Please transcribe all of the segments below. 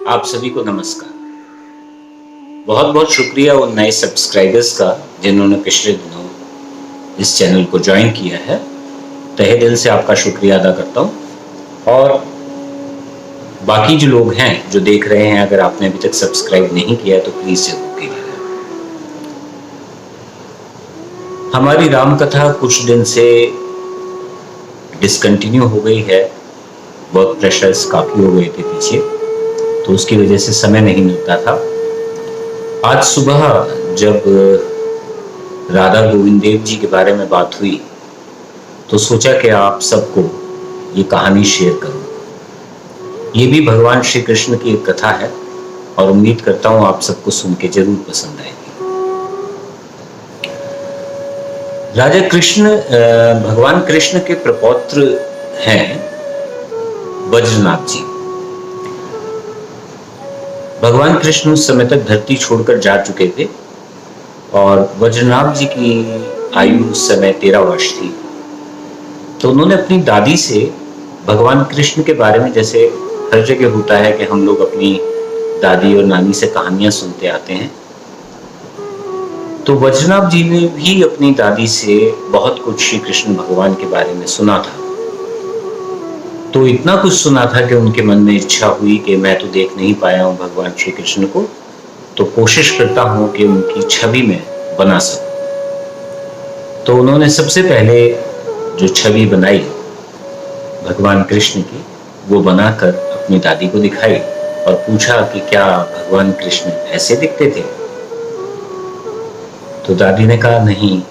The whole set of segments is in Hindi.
आप सभी को नमस्कार। बहुत बहुत शुक्रिया उन नए सब्सक्राइबर्स का जिन्होंने पिछले दिनों इस चैनल को ज्वाइन किया है। तहे दिल से आपका शुक्रिया अदा करता हूँ। और बाकी जो लोग हैं जो देख रहे हैं, अगर आपने अभी तक सब्सक्राइब नहीं किया तो प्लीज़ जरूर कीजिएगा। हमारी राम कथा कुछ दिन से डिसकंटिन्यू हो गई है। बहुत प्रेशर्स काफ़ी हो गए थे पीछे, तो उसकी वजह से समय नहीं मिलता था। आज सुबह जब राधा गोविंद देव जी के बारे में बात हुई तो सोचा कि आप सबको ये कहानी शेयर करूं। ये भी भगवान श्री कृष्ण की एक कथा है और उम्मीद करता हूं आप सबको सुन के जरूर पसंद आएगी। राजा कृष्ण भगवान कृष्ण के प्रपौत्र हैं वज्रनाभ जी। भगवान कृष्ण उस समय तक धरती छोड़कर जा चुके थे और वज्रनाभ जी की आयु उस समय 13 वर्ष थी। तो उन्होंने अपनी दादी से भगवान कृष्ण के बारे में, जैसे हर जगह होता है कि हम लोग अपनी दादी और नानी से कहानियां सुनते आते हैं, तो वज्रनाभ जी ने भी अपनी दादी से बहुत कुछ श्री कृष्ण भगवान के बारे में सुना था। तो इतना कुछ सुना था कि उनके मन में इच्छा हुई कि मैं तो देख नहीं पाया हूँ भगवान श्री कृष्ण को, तो कोशिश करता हूँ कि उनकी छवि में बना सकूं। तो उन्होंने सबसे पहले जो छवि बनाई भगवान कृष्ण की, वो बनाकर अपनी दादी को दिखाई और पूछा कि क्या भगवान कृष्ण ऐसे दिखते थे। तो दादी ने कहा नहीं,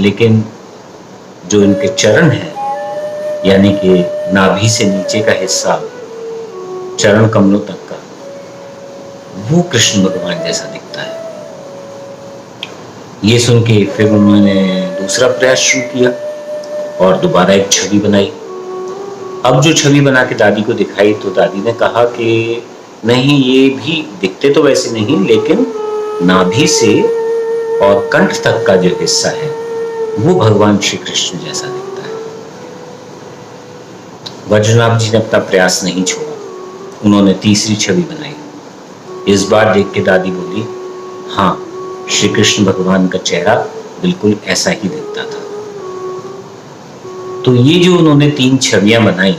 लेकिन जो इनके चरण हैं, यानी कि नाभि से नीचे का हिस्सा चरण कमलों तक का, वो कृष्ण भगवान जैसा दिखता है। ये सुन के फिर उन्होंने दूसरा प्रयास शुरू किया और दोबारा एक छवि बनाई। अब जो छवि बना के दादी को दिखाई तो दादी ने कहा कि नहीं, ये भी दिखते तो वैसे नहीं, लेकिन नाभि से और कंठ तक का जो हिस्सा है वो भगवान श्री कृष्ण जैसा दिखता है। वज्रनाभ जी ने अपना प्रयास नहीं छोड़ा, उन्होंने तीसरी छवि बनाई। इस बार देख के दादी बोली, हाँ, श्री कृष्ण भगवान का चेहरा बिल्कुल ऐसा ही दिखता था। तो ये जो उन्होंने 3 छवियां बनाई,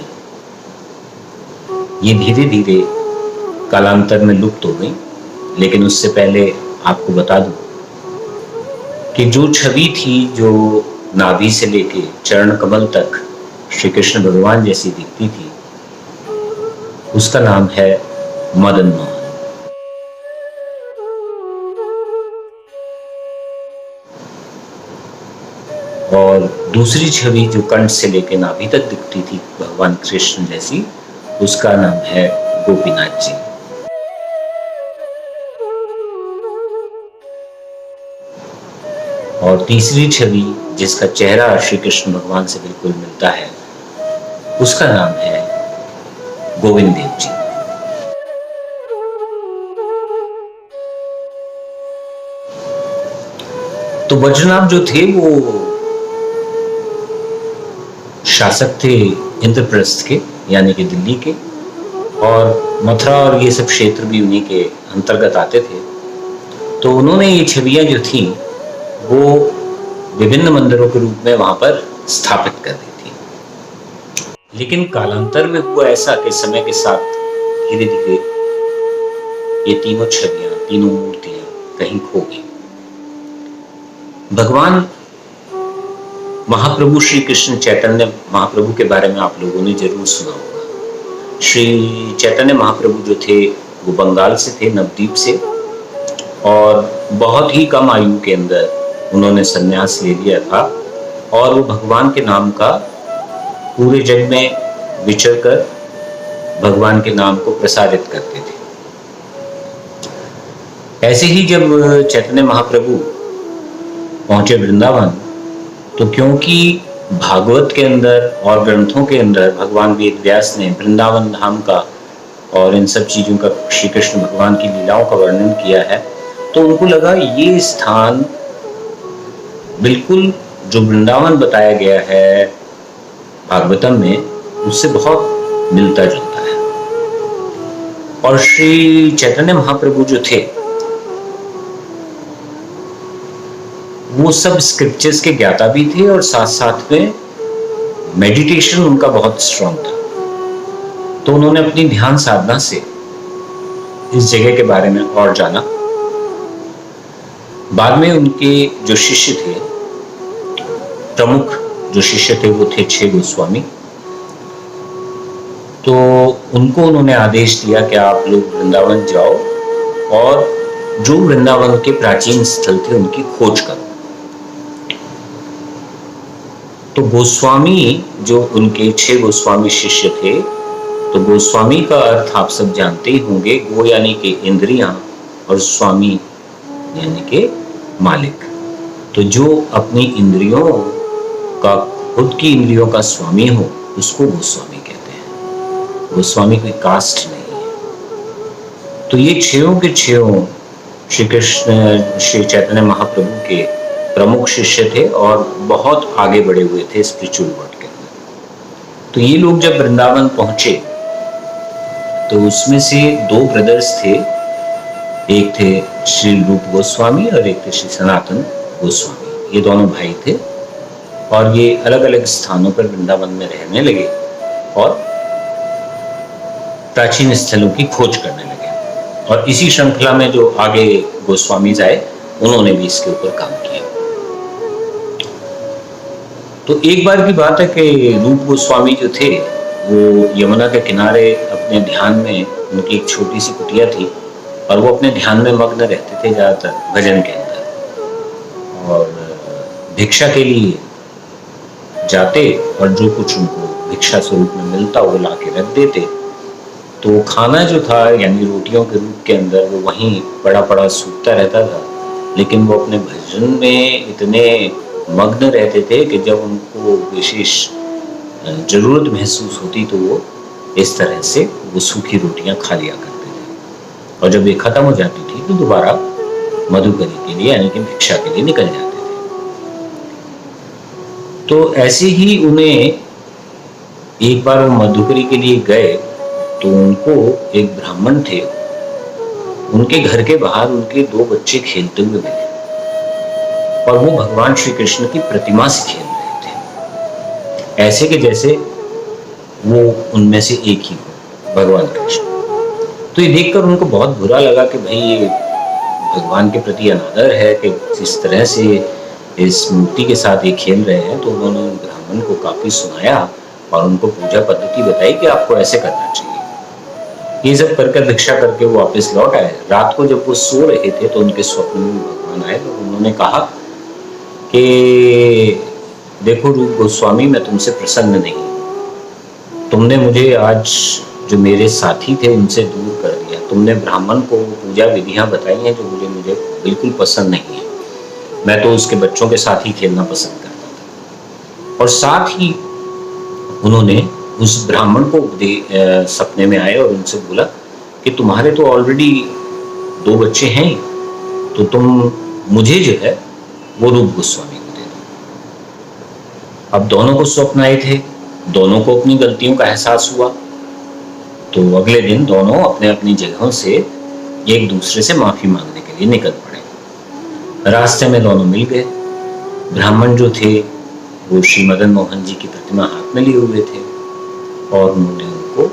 ये धीरे धीरे कालांतर में लुप्त हो गई। लेकिन उससे पहले आपको बता दूं कि जो छवि थी जो नाभि से लेके चरण कमल तक श्री कृष्ण भगवान जैसी दिखती थी, उसका नाम है मदन मोहन। और दूसरी छवि जो कंठ से लेकर नाभि तक दिखती थी भगवान कृष्ण जैसी, उसका नाम है गोपीनाथ जी। और तीसरी छवि जिसका चेहरा श्री कृष्ण भगवान से बिल्कुल मिलता है, उसका नाम है गोविंद देव जी। तो वज्रनाभ जो थे वो शासक थे इंद्रप्रस्थ के, यानी कि दिल्ली के, और मथुरा और ये सब क्षेत्र भी उन्हीं के अंतर्गत आते थे। तो उन्होंने ये छवियां जो थी वो विभिन्न मंदिरों के रूप में वहां पर स्थापित कर दी थी। लेकिन कालांतर में हुआ ऐसा कि समय के साथ धीरे धीरे ये तीनों छवियां, तीनों मूर्तियां कहीं खो गई। भगवान महाप्रभु श्री कृष्ण चैतन्य महाप्रभु के बारे में आप लोगों ने जरूर सुना होगा। श्री चैतन्य महाप्रभु जो थे वो बंगाल से थे, नवद्वीप से, और बहुत ही कम आयु के अंदर उन्होंने संन्यास ले लिया था और वो भगवान के नाम का पूरे जग में विचर कर भगवान के नाम को प्रसारित करते थे। ऐसे ही जब चैतन्य महाप्रभु पहुंचे वृंदावन, तो क्योंकि भागवत के अंदर और ग्रंथों के अंदर भगवान वेद व्यास ने वृंदावन धाम का और इन सब चीज़ों का, श्री कृष्ण भगवान की लीलाओं का वर्णन किया है, तो उनको लगा ये स्थान बिल्कुल जो वृंदावन बताया गया है भागवतम में, उससे बहुत मिलता जुलता है। और श्री चैतन्य महाप्रभु जो थे वो सब स्क्रिप्चर्स के ज्ञाता भी थे और साथ साथ में मेडिटेशन उनका बहुत स्ट्रांग था। तो उन्होंने अपनी ध्यान साधना से इस जगह के बारे में और जाना। बाद में उनके जो शिष्य थे, प्रमुख जो शिष्य थे, वो थे 6 गोस्वामी। तो उनको उन्होंने आदेश दिया कि आप लोग वृंदावन जाओ और जो वृंदावन के प्राचीन स्थल थे उनकी खोज करो। तो गोस्वामी जो उनके 6 गोस्वामी शिष्य थे, तो गोस्वामी का अर्थ आप सब जानते ही होंगे, गो यानी कि इंद्रियां और स्वामी यानी कि मालिक। तो जो अपनी इंद्रियों का, खुद की इंद्रियों का स्वामी हो उसको गोस्वामी कहते हैं। गोस्वामी कोई कास्ट नहीं है। तो ये 6 के 6 श्री कृष्ण श्री चैतन्य महाप्रभु के प्रमुख शिष्य थे और बहुत आगे बढ़े हुए थे स्पिरिचुअल वर्ल्ड के अंदर। तो ये लोग जब वृंदावन पहुंचे तो उसमें से 2 ब्रदर्स थे, एक थे श्री रूप गोस्वामी और एक थे श्री सनातन गोस्वामी। ये दोनों भाई थे और ये अलग अलग स्थानों पर वृंदावन में रहने लगे और प्राचीन स्थलों की खोज करने लगे। और इसी श्रृंखला में जो आगे गोस्वामी आए उन्होंने भी इसके ऊपर काम किया। तो एक बार की बात है कि रूप गोस्वामी जो थे वो यमुना के किनारे अपने ध्यान में, उनकी एक छोटी सी कुटिया थी और वो अपने ध्यान में मग्न रहते थे ज़्यादातर भजन के अंदर, और भिक्षा के लिए जाते और जो कुछ उनको भिक्षा स्वरूप में मिलता वो ला के रख देते। तो खाना जो था यानी रोटियों के रूप के अंदर वो वहीं बड़ा बड़ा सूखता रहता था, लेकिन वो अपने भजन में इतने मग्न रहते थे कि जब उनको विशेष जरूरत महसूस होती तो वो इस तरह से वो सूखी रोटियां खा लिया करते थे। और जब ये खत्म हो जाती थी तो दोबारा मधुकरी के लिए यानी कि भिक्षा के लिए निकल जाते थे। तो ऐसे ही उन्हें एक बार वो मधुकरी के लिए गए तो उनको एक ब्राह्मण थे, उनके घर के बाहर उनके 2 बच्चे खेलते हुए मिले और वो भगवान श्री कृष्ण की प्रतिमा से खेल रहे थे, ऐसे कि जैसे वो उनमें से एक ही हो, भगवान कृष्ण। तो ये देखकर उनको बहुत बुरा लगा कि भाई ये भगवान के प्रति अनादर है कि जिस तरह से इस मूर्ति के साथ ये खेल रहे हैं। तो उन्होंने ब्राह्मण को काफी सुनाया और उनको पूजा पद्धति बताई कि आपको ऐसे करना चाहिए। ये सब करके भिक्षा करके वो वापस लौट आए। रात को जब वो सो रहे थे तो उनके स्वप्न में भगवान आए तो उन्होंने कहा कि देखो रूप गोस्वामी, मैं तुमसे प्रसन्न नहीं, तुमने मुझे आज जो मेरे साथी थे उनसे दूर कर दिया, तुमने ब्राह्मण को पूजा विधियां बताई हैं जो मुझे बिल्कुल पसंद नहीं है। मैं तो उसके बच्चों के साथ ही खेलना पसंद करता था। और साथ ही उन्होंने उस ब्राह्मण को सपने में आए और उनसे बोला कि तुम्हारे तो ऑलरेडी 2 बच्चे हैं, तो तुम मुझे जो है वो रूप गोस्वामी को दे दो। अब दोनों को स्वप्न आए थे, दोनों को अपनी गलतियों का एहसास हुआ। तो अगले दिन दोनों अपने अपनी जगहों से एक दूसरे से माफी मांगने के लिए निकल पड़े। रास्ते में दोनों मिल गए। ब्राह्मण जो थे वो श्री मदन मोहन जी की प्रतिमा हाथ में लिए हुए थे और उन्होंने उनको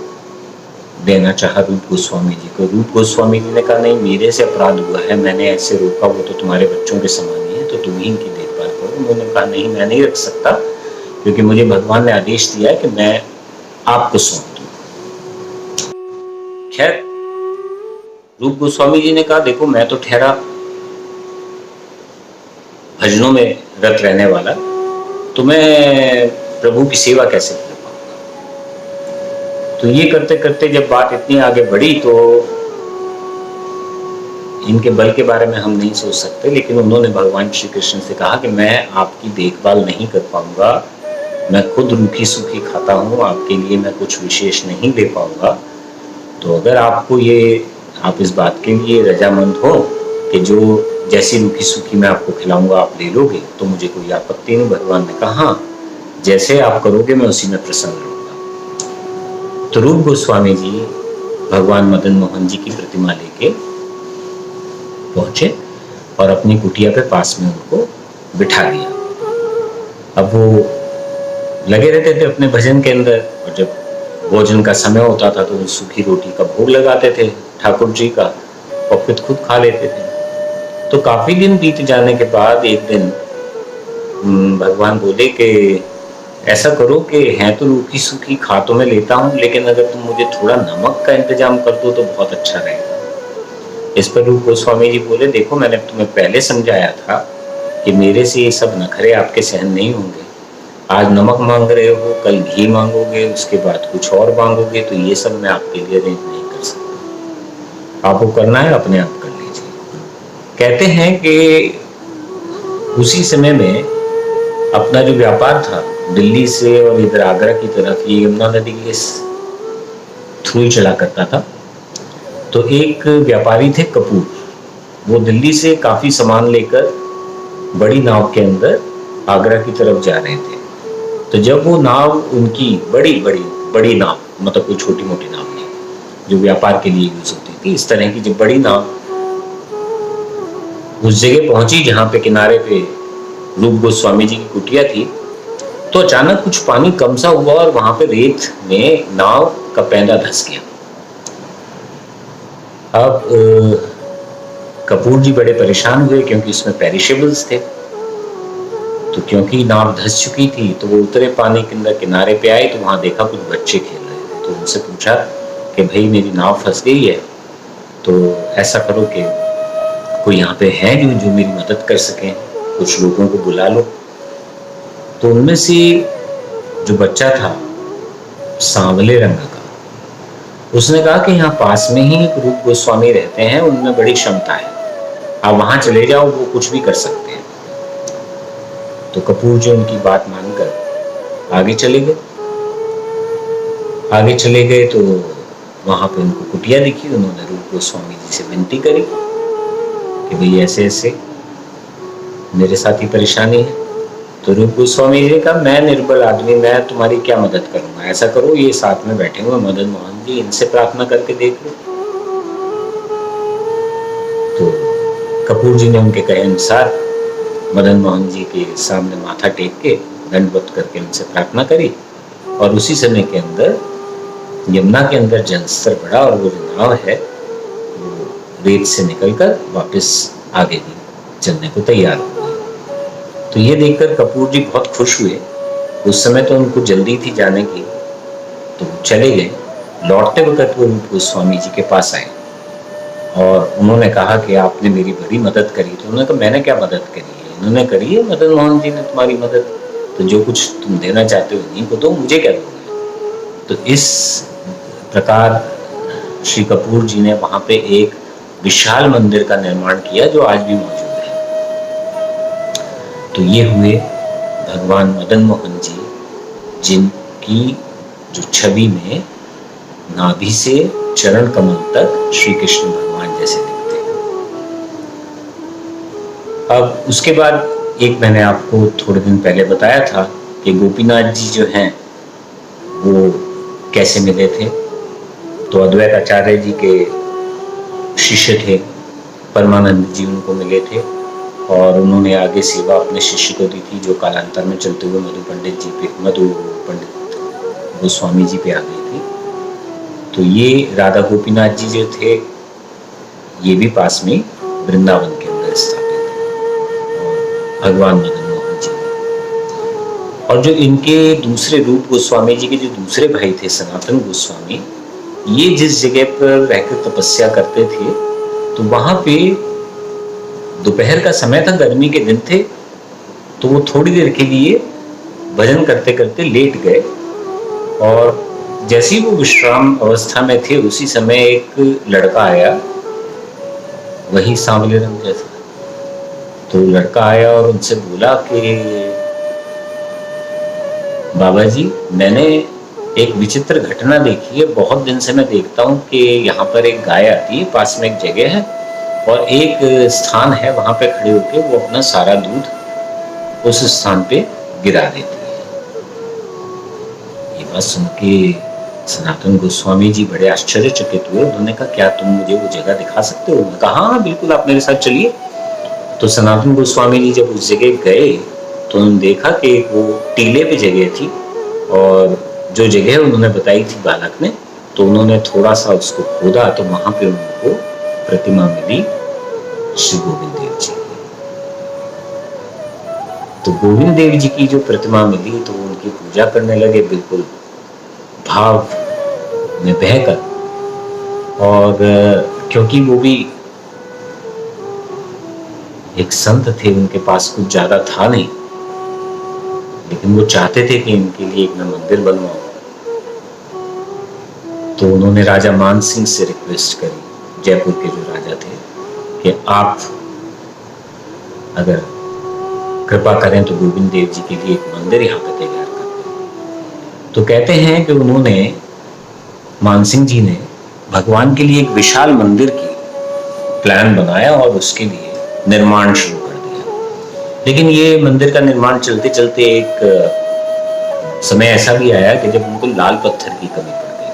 देना चाहा रूप गोस्वामी जी को। रूप गोस्वामी जी ने कहा नहीं, मेरे से अपराध हुआ है, मैंने ऐसे रोका, वो तो तुम्हारे बच्चों के समान ही है, तो तुम ही इनकी देखभाल करो। उन्होंने कहा नहीं, मैं नहीं रख सकता, क्योंकि मुझे भगवान ने आदेश दिया है कि मैं आपको सौंप दूं। खैर, रूप गोस्वामी जी ने कहा देखो, मैं तो ठहरा भजनों में रत रहने वाला, तो मैं प्रभु की सेवा कैसे कर पाऊंगा। तो ये करते करते जब बात इतनी आगे बढ़ी तो इनके बल के बारे में हम नहीं सोच सकते, लेकिन उन्होंने भगवान श्री कृष्ण से कहा कि मैं आपकी देखभाल नहीं कर पाऊंगा, मैं खुद रूखी सूखी खाता हूँ, आपके लिए मैं कुछ विशेष नहीं दे पाऊंगा। तो अगर आपको ये, आप इस बात के लिए रजामंद हो कि जो जैसी रूखी सूखी मैं आपको खिलाऊंगा आप ले लोगे, तो मुझे कोई आपत्ति नहीं। भगवान ने कहा जैसे आप करोगे मैं उसी में प्रसन्न रहूंगा। तो रूप गोस्वामी जी भगवान मदन मोहन जी की प्रतिमा लेके पहुंचे और अपनी कुटिया पे पास में उनको बिठा दिया। अब वो लगे रहते थे अपने भजन के अंदर, और जब भोजन का समय होता था तो सूखी रोटी का भोग लगाते थे ठाकुर जी का और फिर खुद खा लेते थे। तो काफी दिन बीत जाने के बाद एक दिन भगवान बोले कि ऐसा करो कि है तो रूखी सूखी खा तो मैं लेता हूँ, लेकिन अगर तुम मुझे थोड़ा नमक का इंतजाम कर दो तो बहुत अच्छा रहेगा। इस पर रूप गोस्वामी जी बोले, देखो मैंने तुम्हें पहले समझाया था कि मेरे से ये सब नखरे आपके सहन नहीं होंगे। आज नमक मांग रहे हो, कल घी मांगोगे, उसके बाद कुछ और मांगोगे, तो ये सब मैं आपके लिए अरेंज नहीं कर सकता। आपको करना है अपने आप कर लीजिए। कहते हैं कि उसी समय में अपना जो व्यापार था दिल्ली से और इधर आगरा की तरफ, ये यमुना नदी के थ्रू ही चला करता था। तो एक व्यापारी थे कपूर, वो दिल्ली से काफी सामान लेकर बड़ी नाव के अंदर आगरा की तरफ जा रहे थे। तो जब वो नाव उनकी बड़ी नाव, मतलब कोई छोटी मोटी नाव नहीं, जो व्यापार के लिए यूज होती थी, इस तरह की जब बड़ी नाव उस जगह पहुंची जहां पे किनारे पे रूप गोस्वामी जी की कुटिया थी, तो अचानक कुछ पानी कम सा हुआ और वहां पे रेत में नाव का पैंदा धंस गया। अब कपूर जी बड़े परेशान हुए क्योंकि उसमें पेरिशेबल्स थे। तो क्योंकि नाव धंस चुकी थी तो वो उतरे पानी के अंदर, किनारे पे आए तो वहां देखा कुछ बच्चे खेल रहे थे। तो उनसे पूछा कि भाई मेरी नाव फंस गई है, तो ऐसा करो कि कोई यहाँ पे है जो मेरी मदद कर सके, कुछ लोगों को बुला लो। तो उनमें से जो बच्चा था सांवले रंग का, उसने कहा कि यहाँ पास में ही एक रूप गोस्वामी रहते हैं, उनमें बड़ी क्षमता है, आप वहां चले जाओ, वो कुछ भी कर सकते हैं। तो कपूर जी उनकी बात मानकर आगे चले गए। तो वहां पे उनको कुटिया दिखी। उन्होंने रूप गोस्वामी जी से विनती करी कि भाई ऐसे ऐसे मेरे साथ ही परेशानी है। तो रूप गोस्वामी जी ने कहा, मैं निर्बल आदमी, मैं तुम्हारी क्या मदद करूंगा, ऐसा करो ये साथ में बैठे हुए मदन मोहन जी, इनसे प्रार्थना करके देख लो। तो कपूर जी ने उनके कहे अनुसार मदन मोहन जी के सामने माथा टेक के दंडवत करके उनसे प्रार्थना करी, और उसी समय के अंदर यमुना के अंदर जलस्तर बढ़ा और वो जो नाव है वो रेत से निकलकर वापस आगे भी चलने को तैयार हो गई। तो ये देखकर कपूर जी बहुत खुश हुए। उस समय तो उनको जल्दी थी जाने की, तो चले गए। लौटते वक्त वो रूप गोस्वामी जी के पास आए और उन्होंने कहा कि आपने मेरी बड़ी मदद करी। तो उन्होंने कहा, मैंने क्या मदद करी है, इन्होंने करी है, मदन मोहन जी ने तुम्हारी मदद, तो जो कुछ तुम देना चाहते हो इन्हीं को दो, मुझे क्या दोगे। तो इस प्रकार श्री कपूर जी ने वहां पे एक विशाल मंदिर का निर्माण किया जो आज भी मौजूद है। तो ये हुए भगवान मदन मोहन जी, जिनकी जो छवि में नाभि से चरण कमल तक श्री कृष्ण भगवान जैसे दिखते हैं। अब उसके बाद एक मैंने आपको थोड़े दिन पहले बताया था कि गोपीनाथ जी जो हैं वो कैसे मिले थे। तो अद्वैत आचार्य जी के शिष्य थे, परमानंद जी उनको मिले थे और उन्होंने आगे सेवा अपने शिष्य को दी थी, जो कालांतर में चलते हुए मधु पंडित गोस्वामी जी पे आ गई थी। तो ये राधा गोपीनाथ जी जो थे ये भी पास में वृंदावन के अंदर स्थापित थे, और भगवान मदन मोहन जी। और जो इनके दूसरे रूप गोस्वामी जी के जो दूसरे भाई थे सनातन गोस्वामी, ये जिस जगह पर रहकर तपस्या करते थे तो वहां पे दोपहर का समय था, गर्मी के दिन थे, तो वो थोड़ी देर के लिए भजन करते करते लेट गए। और जैसे ही वो विश्राम अवस्था में थे उसी समय एक लड़का आया, वही सांवले रंग जैसा। तो लड़का आया और उनसे बोला कि बाबा जी, मैंने एक विचित्र घटना देखी है। बहुत दिन से मैं देखता हूँ कि यहाँ पर एक गाय आती है, पास में एक जगह है और एक स्थान है, वहां पे खड़े होकर वो अपना सारा दूध उस स्थान पे गिरा देती है। ये बात सुन के सनातन गोस्वामी जी बड़े आश्चर्यचकित हुए। उन्होंने कहा, क्या तुम मुझे वो जगह दिखा सकते हो? उन्होंने कहा, हाँ बिल्कुल, आप मेरे साथ चलिए। तो सनातन गोस्वामी जी जब उस जगह गए तो उन्होंने देखा कि वो टीले पे जगह थी, और जो जगह उन्होंने बताई थी बालक ने, तो उन्होंने थोड़ा सा उसको खोदा तो वहां पे उनको प्रतिमा मिली श्री गोविंद देव जी की। तो गोविंद देव जी की जो प्रतिमा मिली तो उनकी पूजा करने लगे, बिल्कुल भाव में बहकर। और क्योंकि वो भी एक संत थे, उनके पास कुछ ज्यादा था नहीं, लेकिन वो चाहते थे कि इनके लिए एक मैं मंदिर बनवाऊं। तो उन्होंने राजा मान सिंह से रिक्वेस्ट करी, जयपुर के जो राजा थे, कि आप अगर कृपा करें तो गोविंद देव जी के लिए एक मंदिर यहाँ पे तैयार कर दें। तो कहते हैं कि उन्होंने, मानसिंह जी ने भगवान के लिए एक विशाल मंदिर की प्लान बनाया और उसके लिए निर्माण शुरू कर दिया। लेकिन ये मंदिर का निर्माण चलते चलते एक समय ऐसा भी आया कि जब उनको लाल पत्थर की कमी पड़ गई,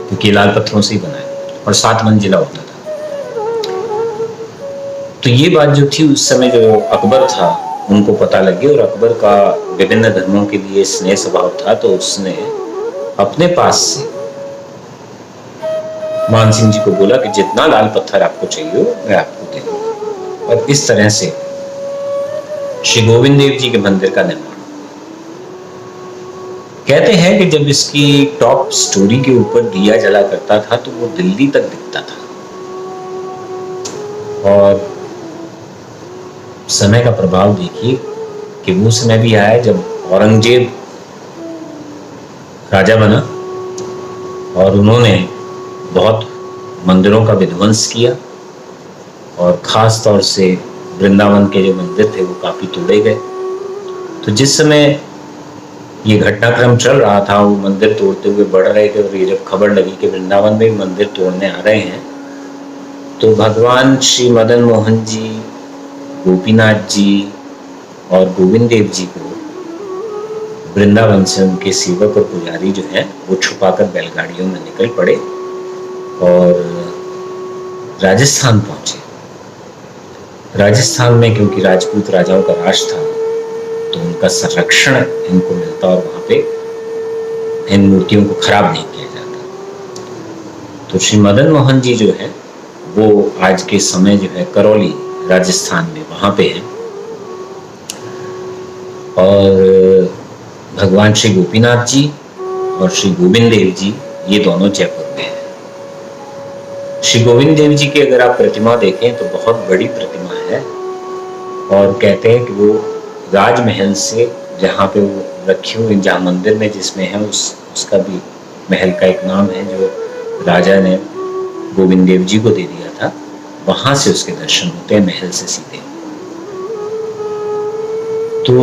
क्योंकि लाल पत्थरों से ही बना है और 7 मंजिला होता था। तो ये बात जो थी उस समय जो अकबर था उनको पता लगी, और अकबर का विभिन्न धर्मों के लिए स्नेह स्वभाव था, तो उसने अपने पास से मान सिंह जी को बोला कि जितना लाल पत्थर आपको चाहिए मैं आपको दे दूंगा। और इस तरह से श्री गोविंद देव जी के मंदिर का निर्माण। कहते हैं कि जब इसकी टॉप स्टोरी के ऊपर दिया जला करता था तो वो दिल्ली तक दिखता था। और समय का प्रभाव देखिए कि वो समय भी आया जब औरंगजेब राजा बना और उन्होंने बहुत मंदिरों का विध्वंस किया, और ख़ास तौर से वृंदावन के जो मंदिर थे वो काफ़ी तोड़े गए। तो जिस समय ये घटनाक्रम चल रहा था, वो मंदिर तोड़ते हुए बढ़ रहे थे, और ये जब खबर लगी कि वृंदावन में भी मंदिर तोड़ने आ रहे हैं, तो भगवान श्री मदन मोहन जी, गोपीनाथ जी और गोविंद देव जी को वृंदावन से उनके सेवक और पुजारी जो हैं वो छुपाकर बैलगाड़ियों में निकल पड़े और राजस्थान पहुंचे। राजस्थान में क्योंकि राजपूत राजाओं का राज था तो उनका संरक्षण इनको मिलता और वहां पे इन मूर्तियों को खराब नहीं किया जाता। तो श्री मदन मोहन जी जो है वो आज के समय जो है करौली राजस्थान में वहां पे है, और भगवान श्री गोपीनाथ जी और श्री गोविंद देव जी ये दोनों जयपुर में हैं। श्री गोविंद देव जी की अगर आप प्रतिमा देखें तो बहुत बड़ी प्रतिमा है, और कहते हैं कि वो राजमहल से जहाँ पे वो रखी हुई, जहाँ मंदिर में जिसमें है उसका भी महल का एक नाम है जो राजा ने गोविंद देव जी को दे दिया था, वहां से उसके दर्शन होते हैं महल से सीधे। तो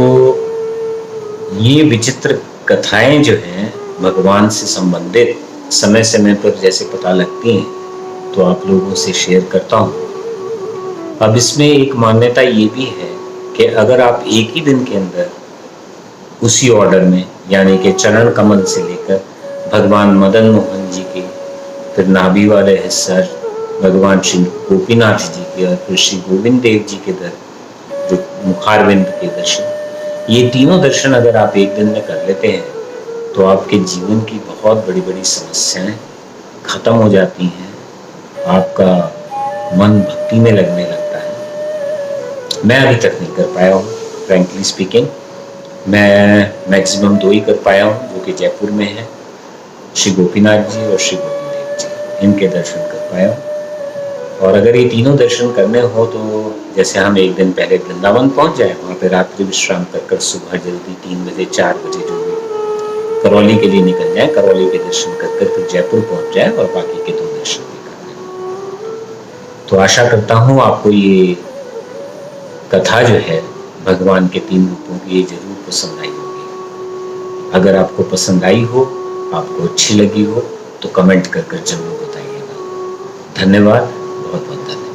ये विचित्र कथाएं जो हैं भगवान से संबंधित समय समय पर जैसे पता लगती हैं तो आप लोगों से शेयर करता हूँ। अब इसमें एक मान्यता ये भी है कि अगर आप एक ही दिन के अंदर उसी ऑर्डर में, यानी कि चरण कमल से लेकर भगवान मदन मोहन जी के, फिर नाभि वाले हिस्सा भगवान श्री गोपीनाथ जी के, और फिर श्री गोविंद देव जी के जो मुखारविंद के दर्शन, ये तीनों दर्शन अगर आप एक दिन में कर लेते हैं तो आपके जीवन की बहुत बड़ी बड़ी समस्याएं खत्म हो जाती हैं, आपका मन भक्ति में लगने लगता है। मैं अभी तक नहीं कर पाया हूँ, फ्रैंकली स्पीकिंग। मैं मैक्सिमम 2 ही कर पाया हूँ, जो कि जयपुर में है, श्री गोपीनाथ जी और श्री गोविंद देव जी, इनके दर्शन कर पाया हूँ। और अगर ये तीनों दर्शन करने हो तो जैसे हम एक दिन पहले वृंदावन पहुंच जाए, वहाँ पे रात्रि विश्राम कर सुबह जल्दी 3 बजे 4 बजे जो भी करौली के लिए निकल जाए, करौली के दर्शन कर फिर जयपुर पहुंच जाए और बाकी के 2 दर्शन भी कर लें। तो आशा करता हूँ आपको ये कथा जो है भगवान के 3 रूपों की ये जरूर पसंद आई होगी। अगर आपको पसंद आई हो, आपको अच्छी लगी हो, तो कमेंट कर जरूर बताइएगा। धन्यवाद, बहुत बहुत धन्यवाद।